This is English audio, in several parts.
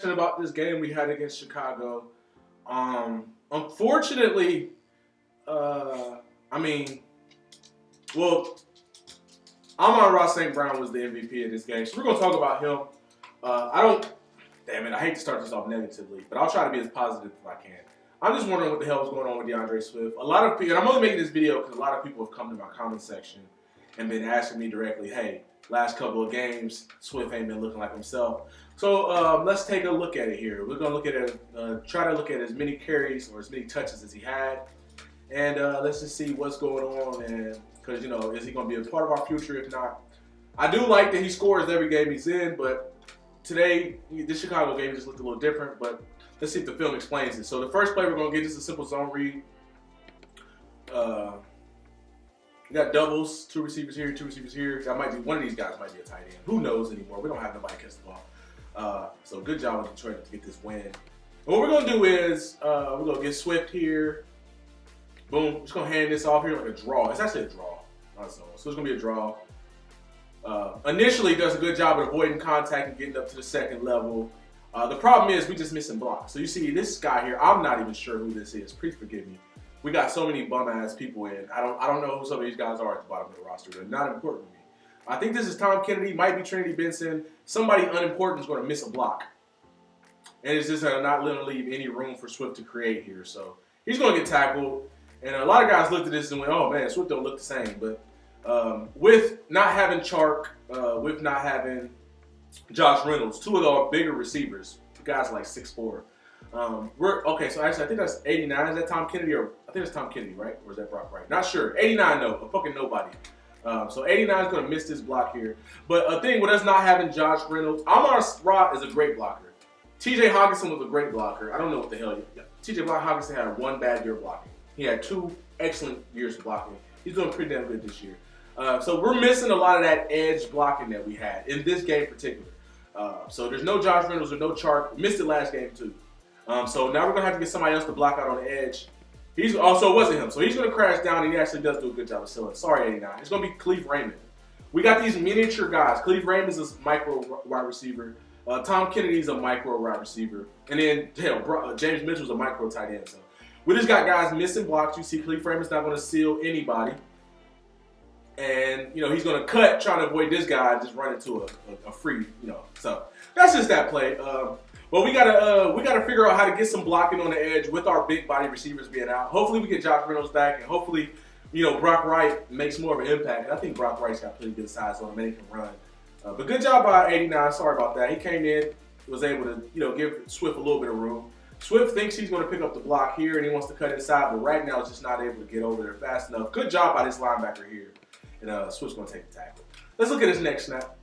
About this game we had against Chicago. Unfortunately, I mean, well, Amon-Ra St. Brown was the MVP of this game, so we're gonna talk about him. Damn it, I hate to start this off negatively, but I'll try to be as positive as I can. I'm just wondering what the hell is going on with DeAndre Swift. A lot of people, and I'm only making this video because a lot of people have come to my comment section and been asking me directly, hey, last couple of games, Swift ain't been looking like himself. So let's take a look at it here. We're gonna look at it, try to look at as many carries or as many touches as he had, and let's just see what's going on. And because is he gonna be a part of our future? If not, I do like that he scores every game he's in, but today this Chicago game just looked a little different. But let's see if the film explains it. So the first play we're gonna get is a simple zone read. We got doubles, two receivers here, two receivers here. That might be one of these guys might be a tight end. Who knows anymore? We don't have nobody catch the ball. So good job with Detroit to get this win. And what we're gonna do is we're gonna get Swift here. Boom. We're just gonna hand this off here like a draw. It's actually a draw, not so. So it's gonna be a draw. Initially, does a good job of avoiding contact and getting up to the second level. The problem is we just missing blocks. So you see this guy here. I'm not even sure who this is. Please forgive me. We got so many bum ass people in. I don't know who some of these guys are at the bottom of the roster. They're not important to me. I think this is Tom Kennedy, might be Trinity Benson. Somebody unimportant is going to miss a block. And it's just not going to leave any room for Swift to create here. So he's going to get tackled. And a lot of guys looked at this and went, oh man, Swift don't look the same. But with not having Chark, with not having Josh Reynolds, two of our bigger receivers, guys like 6'4". Okay, so actually I think that's 89. Is that Tom Kennedy or I think it's Tom Kennedy, right? Or is that Brock Wright? Not sure. 89 no, a fucking nobody. So 89 is going to miss this block here. But a thing with us not having Josh Reynolds, Amon-Ra is a great blocker. TJ Hawkinson was a great blocker. I don't know what the hell. TJ Hawkinson had one bad year blocking. He had 2 excellent years of blocking. He's doing pretty damn good this year. So we're missing a lot of that edge blocking that we had in this game in particular. So there's no Josh Reynolds or no Chark. Missed it last game too. So now we're going to have to get somebody else to block out on the edge. He's also, it wasn't him. So he's going to crash down, and he actually does do a good job of sealing. Sorry, 89. It's going to be Khalif Raymond. We got these miniature guys. Khalif Raymond is a micro wide receiver. Tom Kennedy's a micro wide receiver. And then, hell, James Mitchell's a micro tight end. So we just got guys missing blocks. You see Khalif Raymond's not going to seal anybody. And, he's going to cut, trying to avoid this guy, just run into a free, So that's just that play. Well, we gotta figure out how to get some blocking on the edge with our big body receivers being out. Hopefully, we get Josh Reynolds back, and hopefully, Brock Wright makes more of an impact. I think Brock Wright's got pretty good size on him and he can run. But good job by 89. Sorry about that. He came in, was able to give Swift a little bit of room. Swift thinks he's going to pick up the block here, and he wants to cut inside, but right now, is just not able to get over there fast enough. Good job by this linebacker here, and Swift's going to take the tackle. Let's look at his next snap.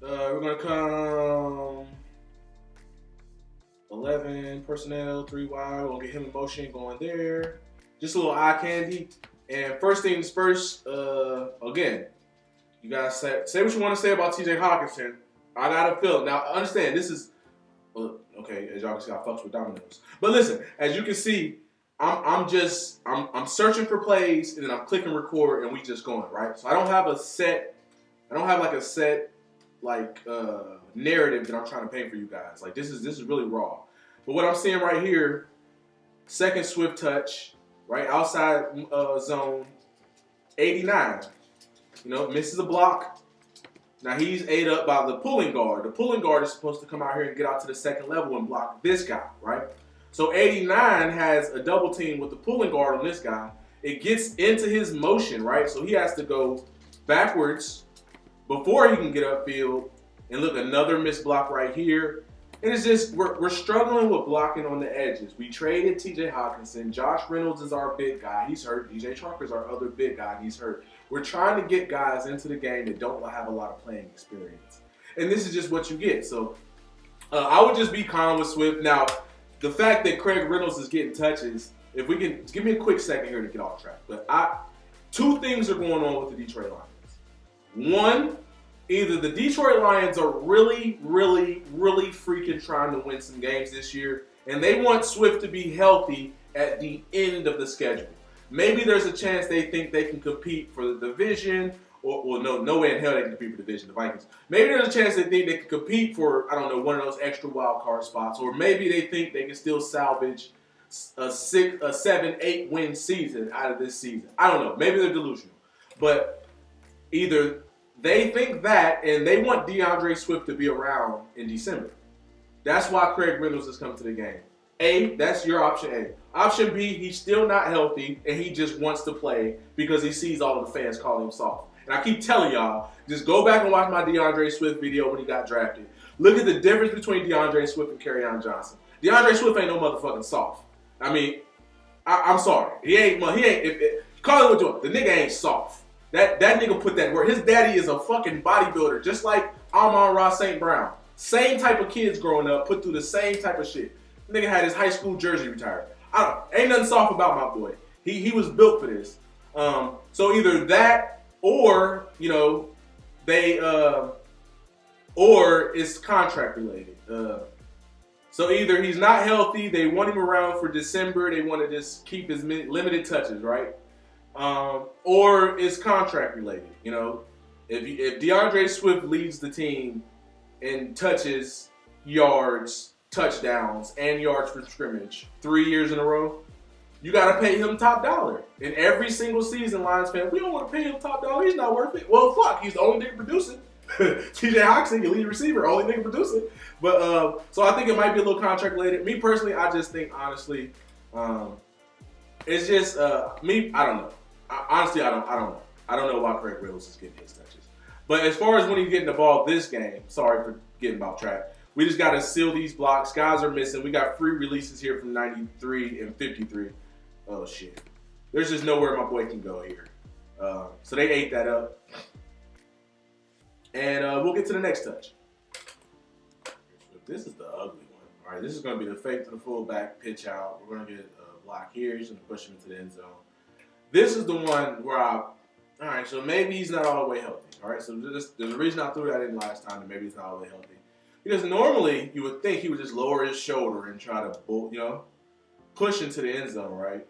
We're going to come 11 personnel, 3 wide. We'll get him in motion going there. Just a little eye candy. And first things first, again, you guys say what you want to say about TJ Hawkinson. I got a feeling. Now, understand, this is, okay, as y'all can see, I fucks with dominoes. But listen, as you can see, I'm searching for plays, and then I'm clicking record, and we just going, right? So I don't have a set narrative that I'm trying to paint for you guys. Like this is really raw. But what I'm seeing right here, second Swift touch, right outside zone, 89. Misses a block. Now he's ate up by the pulling guard. The pulling guard is supposed to come out here and get out to the second level and block this guy, right? So 89 has a double team with the pulling guard on this guy. It gets into his motion, right? So he has to go backwards before he can get upfield. And look, another missed block right here. And it's just, we're struggling with blocking on the edges. We traded TJ Hawkinson. Josh Reynolds is our big guy. He's hurt. DJ Chark is our other big guy. He's hurt. We're trying to get guys into the game that don't have a lot of playing experience. And this is just what you get. So I would just be calm with Swift. Now, the fact that Craig Reynolds is getting touches, if we can, give me a quick second here to get off track. But 2 things are going on with the Detroit Lions. One, either the Detroit Lions are really, really, really freaking trying to win some games this year, and they want Swift to be healthy at the end of the schedule. Maybe there's a chance they think they can compete for the division Or no way in hell they can compete for the division, the Vikings. Maybe there's a chance they think they can compete for, I don't know, one of those extra wild card spots. Or maybe they think they can still salvage a 7, 8 win season out of this season. I don't know. Maybe they're delusional. But either they think that and they want DeAndre Swift to be around in December. That's why Craig Reynolds has come to the game. A, that's your option A. Option B, he's still not healthy and he just wants to play because he sees all of the fans calling him soft. And I keep telling y'all, just go back and watch my DeAndre Swift video when he got drafted. Look at the difference between DeAndre Swift and Kerryon Johnson. DeAndre Swift ain't no motherfucking soft. I mean, I'm sorry. He ain't call it what you want. The nigga ain't soft. That nigga put that word. His daddy is a fucking bodybuilder, just like Amon-Ra St. Brown. Same type of kids growing up, put through the same type of shit. The nigga had his high school jersey retired. Ain't nothing soft about my boy. He was built for this. So either that or, you know, they or it's contract related. So either he's not healthy, they want him around for December, they want to just keep his limited touches, right? Or it's contract related. You know, if DeAndre Swift leads the team in touches, yards, touchdowns, and yards for scrimmage 3 years in a row, you got to pay him top dollar. And every single season, Lions fan, we don't want to pay him top dollar. He's not worth it. Well, fuck, he's the only nigga producing. TJ Hawkinson, your lead receiver, only nigga producing. But so I think it might be a little contract related. Me personally, I just think honestly, it's just me. I don't know. Honestly, I don't know. I don't know why Craig Reynolds is getting his touches. But as far as when he's getting the ball this game, sorry for getting off track. We just got to seal these blocks. Guys are missing. We got free releases here from 93 and 53. Oh, shit. There's just nowhere my boy can go here. So they ate that up. And we'll get to the next touch. This is the ugly one. All right, this is going to be the fake to the fullback pitch out. We're going to get a block here. He's going to push him into the end zone. This is the one where all right, so maybe he's not all the way healthy. All right, so there's a reason I threw that in last time, and maybe he's not all the way healthy. Because normally you would think he would just lower his shoulder and try to, push into the end zone, right?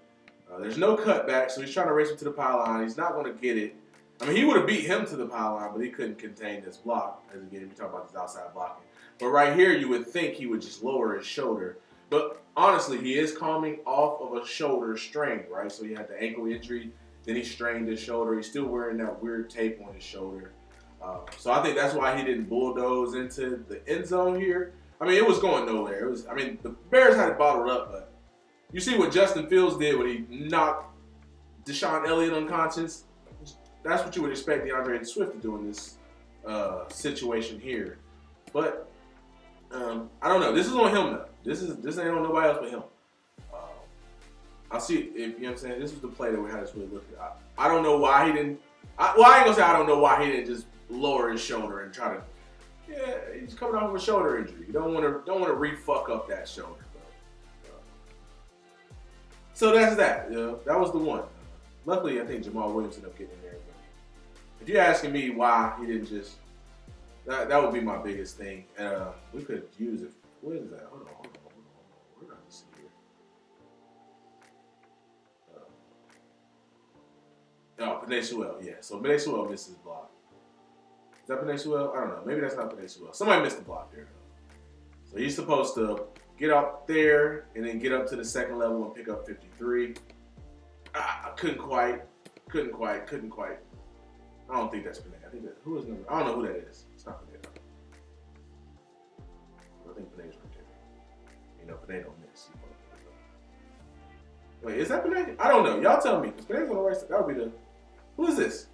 There's no cutback, so he's trying to race him to the pylon. He's not going to get it. I mean, he would have beat him to the pylon, but he couldn't contain this block. As again, we talk about this outside blocking. But right here, you would think he would just lower his shoulder. But honestly, he is coming off of a shoulder strain, right? So he had the ankle injury, then he strained his shoulder. He's still wearing that weird tape on his shoulder. So I think that's why he didn't bulldoze into the end zone here. I mean, it was going nowhere. The Bears had it bottled up, but you see what Justin Fields did when he knocked Deshaun Elliott unconscious? That's what you would expect DeAndre Swift to do in this situation here. But I don't know. This is on him now. This ain't on nobody else but him. I'll see if, you know what I'm saying? This was the play that we had us really look at. I don't know why he didn't. I ain't gonna say I don't know why he didn't just lower his shoulder and try to. Yeah, he's coming off of a shoulder injury. You don't want to re-fuck up that shoulder. But, so that's that. That was the one. Luckily, I think Jamal Williams ended up getting in there. But if you're asking me why he didn't just, that would be my biggest thing. We could use it. What is that? Hold on. We're going to see here. Penei Sewell, yeah. So Penei Sewell missed his block. Is that Penei Sewell? I don't know. Maybe that's not Penei Sewell. Somebody missed the block there. So he's supposed to get up there and then get up to the second level and pick up 53. I couldn't quite. I don't think that's Penei. I think who is number? I don't know who that is. It's not Penei. I think Penei's right there. Penei don't miss. Wait, is that Penei? I don't know. Y'all tell me. Because Penei's on the right side. That would be the. Who is this?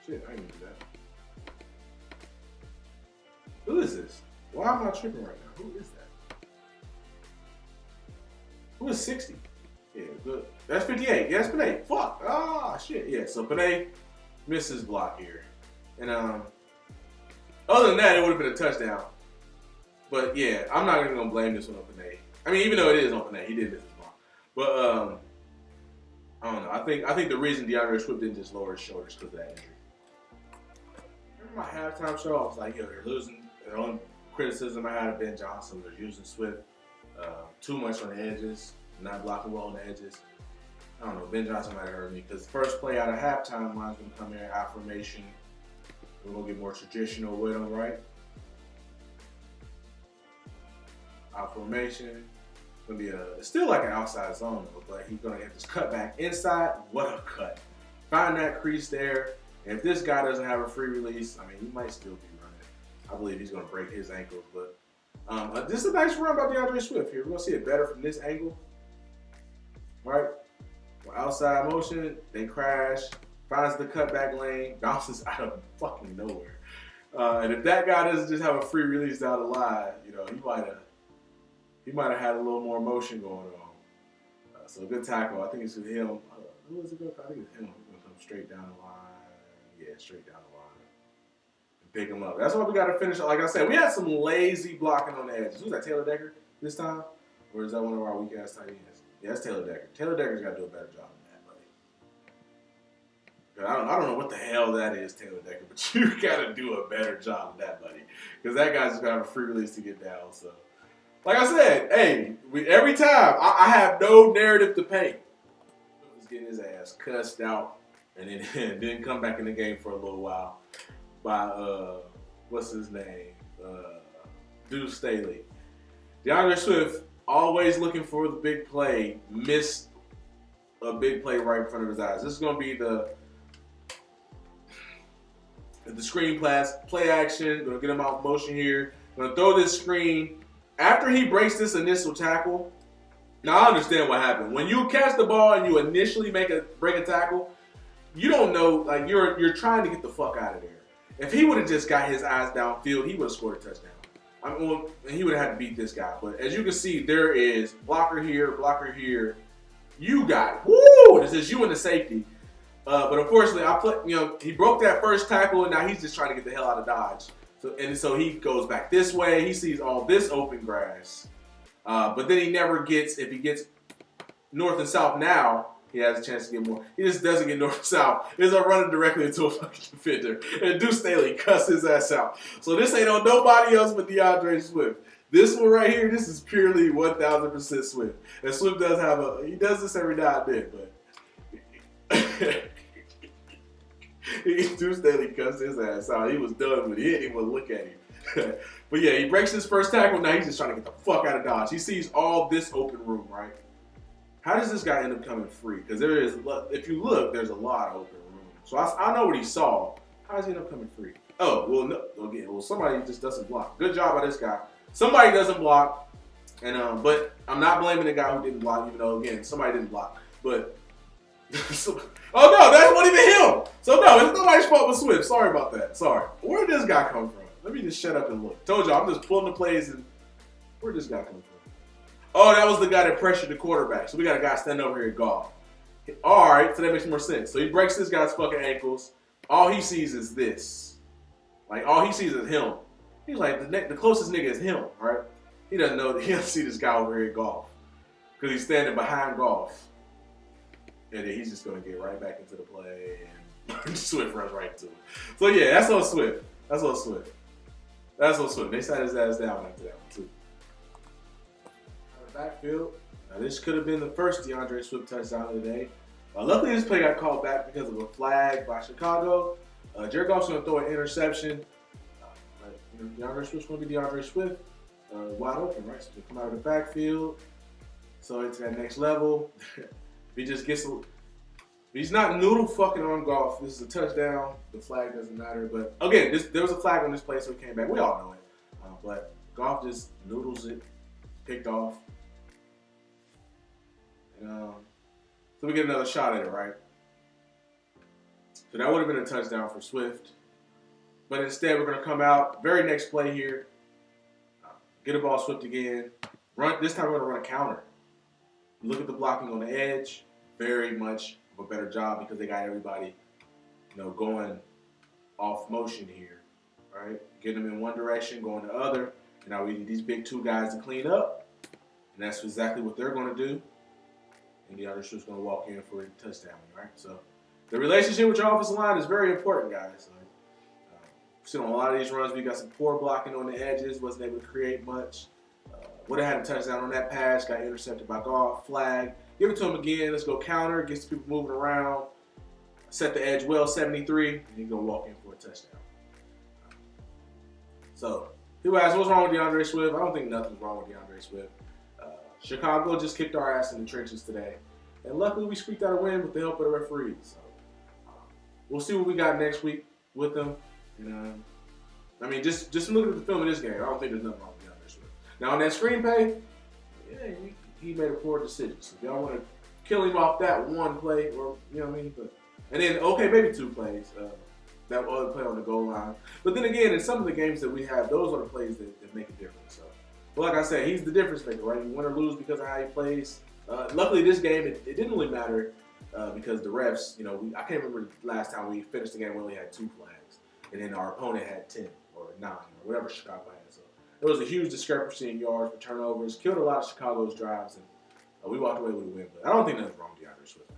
Shit, I didn't do that. Who is this? Why am I tripping right now? Who is that? Who is 60? Yeah, good. That's 58. Yeah, that's Penei. Fuck. Ah, shit. Yeah, so Penei misses block here. And other than that, it would have been a touchdown. But yeah, I'm not even gonna blame this one on Penei. I mean, even though it is on Penei, he did miss his block. But I don't know. I think the reason DeAndre Swift didn't just lower his shoulders because of that injury. Remember my halftime show? I was like, they're losing. Their own criticism I had of Ben Johnson. They're using Swift too much on the edges, not blocking well on the edges. I don't know. Ben Johnson might have heard me because first play out of halftime, mine's going to come in affirmation. We're going to get more traditional with him, right? Affirmation. It's going to be it's still like an outside zone, though, but he's going to get this cut back inside. What a cut. Find that crease there. And if this guy doesn't have a free release, I mean, he might still be running. I believe he's going to break his ankles, but this is a nice run by DeAndre Swift here. We're going to see it better from this angle. Right? Outside motion, they crash, finds the cutback lane, bounces out of fucking nowhere. And if that guy doesn't just have a free release down the line, you know, he might have had a little more motion going on. So good tackle. I think it's with him. Who was it? I think it's him. He's gonna come straight down the line. Yeah, straight down the line. And pick him up. That's why we got to finish. Like I said, we had some lazy blocking on the edges. Who's that? Taylor Decker this time, or is that one of our weak ass tight ends? Yeah, that's Taylor Decker. Taylor Decker's got to do a better job than that, buddy. I don't know what the hell that is, Taylor Decker, but you got to do a better job than that, buddy. Because that guy's just got to have a free release to get down. So, like I said, hey, every time I have no narrative to paint. He's getting his ass cussed out and then didn't come back in the game for a little while by, what's his name? Deuce Staley. DeAndre Swift, always looking for the big play, missed a big play right in front of his eyes. This is going to be the screen pass, play action. Going to get him out of motion here. Going to throw this screen. After he breaks this initial tackle, now I understand what happened. When you catch the ball and you initially break a tackle, you don't know, like you're trying to get the fuck out of there. If he would have just got his eyes downfield, he would have scored a touchdown. I mean, well, he would have had to beat this guy. But as you can see, there is blocker here, blocker here. You got, woo! This is you and the safety. But unfortunately, he broke that first tackle, and now he's just trying to get the hell out of Dodge. So he goes back this way. He sees all this open grass. But then he never gets, if he gets north and south now, he has a chance to get more. He just doesn't get north and south. He's running directly into a fucking defender. And Deuce Staley cussed his ass out. So this ain't on nobody else but DeAndre Swift. This one right here, this is purely 1,000% Swift. And Swift does have he does this every now and then, but Deuce Staley cussed his ass out. He was done with it. He didn't even look at him. But yeah, he breaks his first tackle. Now he's just trying to get the fuck out of Dodge. He sees all this open room, right? How does this guy end up coming free? Because there is, if you look, there's a lot of open room. So I know what he saw. How does he end up coming free? Oh, well, no. Okay, well, somebody just doesn't block. Good job by this guy. Somebody doesn't block. And but I'm not blaming the guy who didn't block, even though, again, somebody didn't block. But, oh, no, that wasn't even him. So, no, it's nobody's fault but Swift. Sorry about that. Sorry. Where did this guy come from? Let me just shut up and look. Told y'all, I'm just pulling the plays. And where did this guy come from? Oh, that was the guy that pressured the quarterback. So we got a guy standing over here at golf. All right, so that makes more sense. So he breaks this guy's fucking ankles. All he sees is this. Like, all he sees is him. He's like, the closest nigga is him, right? He doesn't know that he doesn't see this guy over here at golf. Because he's standing behind golf. And then he's just going to get right back into the play. And Swift runs right to him. So yeah, that's on Swift. That's on Swift. That's on Swift. They sat his ass down after that one, too. Backfield. Now this could have been the first DeAndre Swift touchdown of the day. Luckily, this play got called back because of a flag by Chicago. Jared Goff's going to throw an interception. DeAndre Swift's going to be DeAndre Swift. Wide open, right? So come out of the backfield. So into that next level. If he just gets if he's not noodle fucking on Goff, this is a touchdown. The flag doesn't matter. But again, there was a flag on this play, so he came back. We all know it. But Goff just noodles it. Picked off. So we get another shot at it, right? So that would have been a touchdown for Swift. But instead, we're going to come out. Very next play here. Get a ball Swift again. Run. This time, we're going to run a counter. Look at the blocking on the edge. Very much of a better job because they got everybody, going off motion here, right? Getting them in one direction, going the other. And now we need these big two guys to clean up. And that's exactly what they're going to do. And DeAndre Swift's going to walk in for a touchdown, right? So the relationship with your offensive line is very important, guys. We've seen on a lot of these runs, we got some poor blocking on the edges, wasn't able to create much. Would have had a touchdown on that pass, got intercepted by Goff, flag. Give it to him again. Let's go counter. Gets people moving around. Set the edge well, 73. And he's going to walk in for a touchdown. So, people ask, what's wrong with DeAndre Swift? I don't think nothing's wrong with DeAndre Swift. Chicago just kicked our ass in the trenches today. And luckily, we squeaked out a win with the help of the referees. So, we'll see what we got next week with them. And, I mean, just look at the film of this game. I don't think there's nothing wrong with DeAndre Swift. Now, on that screenplay, yeah, he made a poor decision. So, if y'all want to kill him off that one play, or, you know what I mean? And then, okay, maybe 2 plays. That other play on the goal line. But then again, in some of the games that we have, those are the plays that make a difference. So, but like I said, he's the difference maker, right? You win or lose because of how he plays. Luckily, this game, it didn't really matter because the refs, I can't remember the last time we finished the game, we only had 2 flags. And then our opponent had 10 or 9 or whatever Chicago had. So there was a huge discrepancy in yards for turnovers, killed a lot of Chicago's drives, and we walked away with a win. But I don't think nothing's wrong with DeAndre Swift.